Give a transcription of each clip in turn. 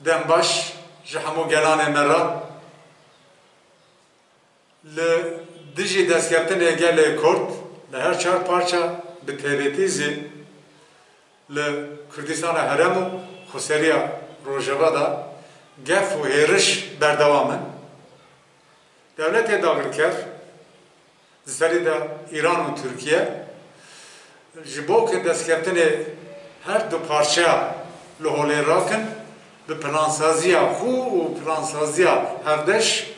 دنباش جهمو گلان مرا ل دیجی دستگرتن گل کرد لهر چهار پارچه به تبتیزی ل کردستان هرمو خسریا روجبا دا گف و هرش بردوامن devlet dağılırken zeri de İran ve Türkiye jibok desketine her du parça lohole rakın ve plansaziya xu ve plansaziya herdeş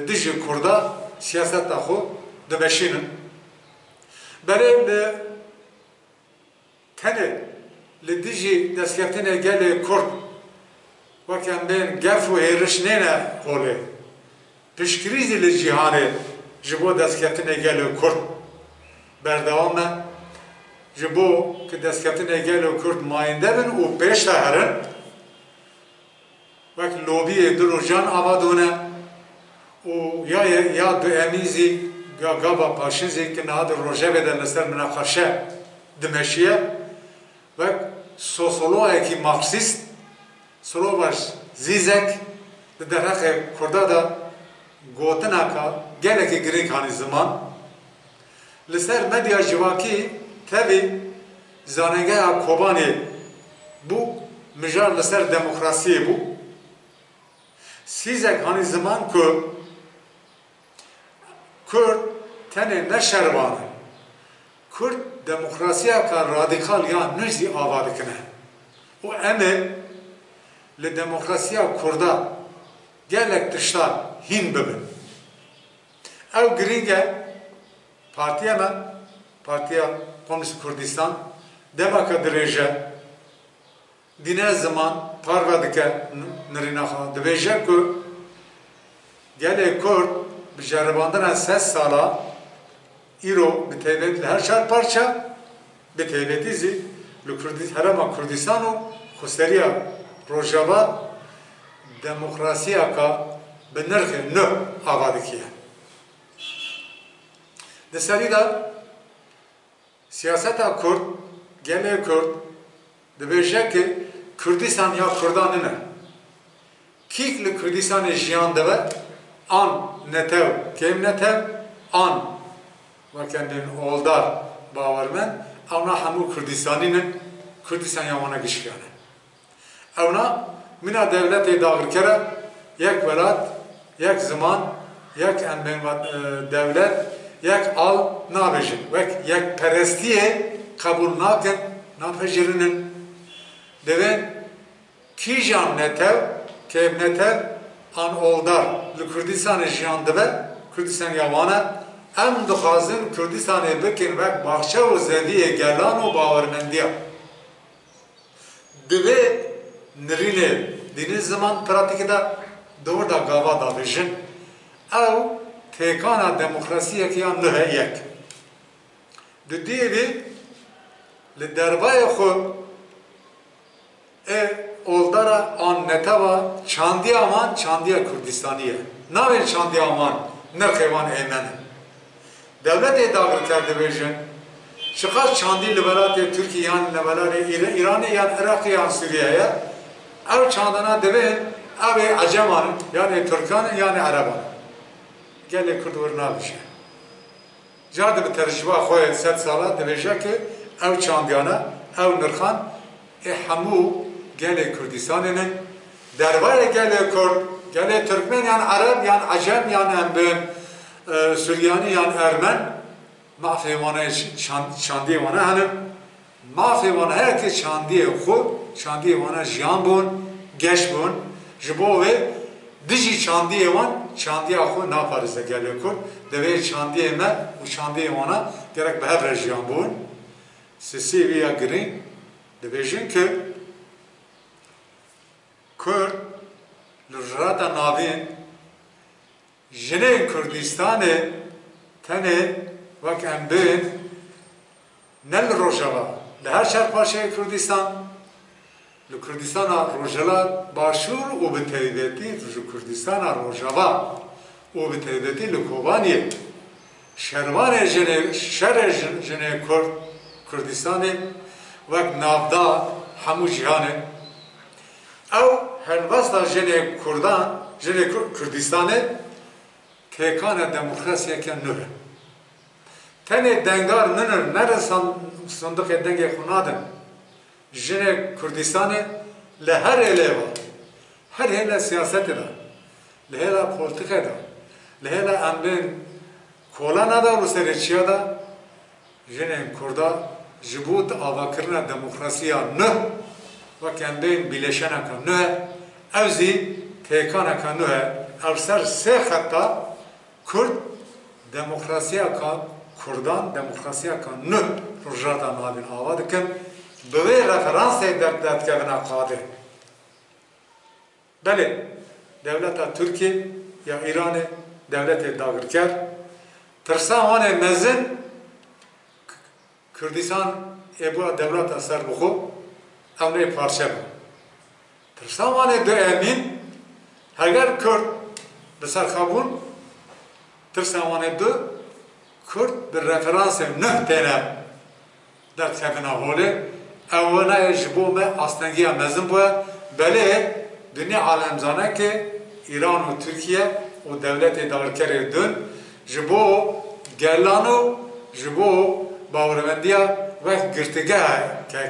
dijî Kurda siyaseta xu demeşinin berê li tenê li dijî desketine gelê Kurd wekem bên gef û hêriş nêne holê piştgirîzî li cîhanê ji bo destketinê gelê Kurd berdewam e ji bo ku destketinê gelê Kurd mayînde bin û pêş de herin wek lobiyê di rojan ava dûne û ya du emîzî ya gava paşînzê ki niha di rojevê de li ser münaqeşe dimeşiye wek sosyologekî Marksîst Slovaş Zizek di derhexê Kurda da gotinaka gelekî girîng hanî ziman li ser medya civakî tevî zanengeha Kobanê bû mijar li ser demokrasiyê bû sîzek hanî ziman ku Kurd tenê neşervan Kurd demokrasiyeka radikal ya nû jî ava dikine û em ê li demokrasiya Kurda gelek tişta hîn bibin. Ew girîng e partiya me, Partiya Komünîst Kurdistan demeka dirêje dîne ziman parve dike nirînexa dibêje ku gelê Kurd bi ceribandina 3 sala îro bi taybet li her çar parça bi taybetî zî li Herêma Kurdistan û Xweseriya Rojava demokrasiyaka bi nirxê nû ava dikiye. Di serî de siyaseta Kurd, gelê Kurd dibêje ki Kurdistan ya Kurdan nine. Kîk li Kurdistanê jiyan dibe an netew kêm netew an wekem bên oldar bawermend ewna hemû Kurdistanî nin Kurdistan ya wana giştiyane. Ewna mina devletê dagirkere yek welat, yek ziman, yek em bên devlet, yek al nabêjin wek yekperestiyê qebûl nakin, napejirinin divên kîjan netew, kêm netew an oldar li Kurdistanê jiyan dibe, Kurdistan ya wana em dixwazin Kurdistanê bikin wek baxçe û zeviyê gelan û bawermendiya. Divê nirînê dînî ziman pratikî de dor da gava dabêjin ew têkana demokrasiyekî ya nû heyek. Di dîvê li derbayê xwe oldara an neteva çandiya wan çandiya Kurdistanî ye. Navê çandiya wan nirxê wan êmen e. Devletê dagirker dibêjin çiqas çandî li welatê Tirkiye yan li welatê Îranê yan Iraqê yan Sûriyeyê ew çandana divên ew ê Aceman yani Türkan yani Ereban. Gelê Kurd wir nabêje. Car dibe tercîba xwe 100 sala dibêje ki ew çandiyana ew nirxan hemû gelê Kurdistanê nin derbarê gelê Kurd, gelê Türkmen yan Arab yan Acem yan em bên Suryanî yan Ermen mafê wana çandiyê wana henin mafê wana herkê çandiyê xwe çandiyê wana jiyan bûn geş bûn ji bo wê dijî çandiyê wan çandiya xwe naparêze gelê Kurd divê çandiyê me û çandiyê wana gerek bi hev re jiyan bûn sisî wî ya girîng dibêjin ki Kurd li jirata navîn jinên Kurdistanê tenê wek em bên ne li Rojava li her çarpaşeyê Kurdistan li Kurdistana Rojava başûr û bi taybetî ji Kurdistana Rojava û bi taybetî li Kobaniyê şervanê şerê jinê Kurdistanê wek navda hemû cîhanê ev helvasta jene Kurdan, jene Kurdistan'ı tekane demokrasiyeken nöre. Tene dengar nınır, nere sandık denge kunadın. Jene Kurdistan'ı le her eleva, her hele siyaseti da, le hele politika da, le hele emrin kolana da Rusya da, jene Kurda jibut avakırına demokrasiya nöh ve kendin bileşeneka nöh, evzi tekaneka nöh, evser se hatta Kurd demokrasiya ka Kurdan demokrasiya ka nöh rujata nabin avadıkın, böyle referans ederdet kevina kadir. Beli, devleta Türkiye ya İran'ı devlet-i dağırker, tırsa vane mezin Kürdistan ebu devlet eser buku evne parça bu. Tırsa vane de emin heger Kürt beser kabun tırsa vane de Kürt bir referansı nüh tene der kevina holi evne jibu me astengiya mezin bu beli dünya alemzane ki İran ve Türkiye o devlet-i dağırkeri dün jibu gelanu jibu باورمندیا و گرتگاه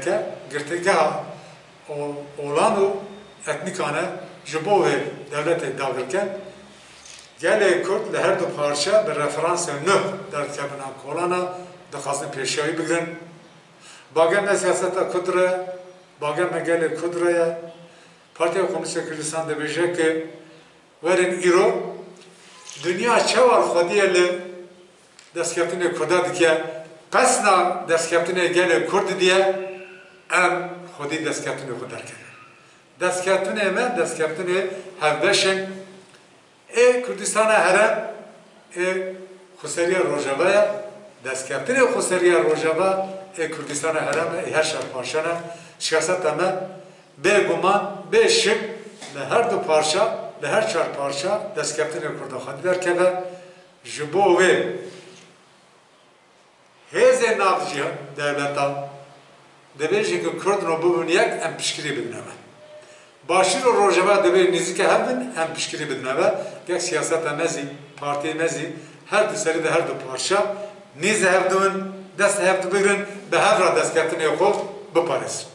که گرتگاه اولانو اتنیکانه جبوه دولت داغرکن گله کرد لهر دو پارچه به رفرانس نه در کبنا کولانا دخواستن پیشیایی بگیرن باگم سیاست کدره باگم گله کدره پارتیا کمیسیون کردستان دبیجه که ورن ایرو دنیا چوار خودیه ل دستکفتن کرده دیگه قصنا دستکفتنه گله کرد دیه ام خودی دستکفتنه خود درکنه دستکفتنه من دستکفتنه هفدشن کردستان هره خسریه روژاوه دستکفتنه خسریه روژاوه کردستان هره هر شهر پارچانه سیاست همه به گمان به شک لهر دو پارچه لهر چهار پارچه دستکفتنه کرده خودی درکنه جبوه هزه نافجی devleta debêje ki Kurd no bibin yek em pişkirî bidineve. Başîr û rojeva debê nîzîke hev bin em pişkirî bidineve. Gek siyaseta mezî, partiyê mezî her du serî de her du parça nîze hev dibin, dest hev dibigirin bi hev ra destketinê xwe biparêzin.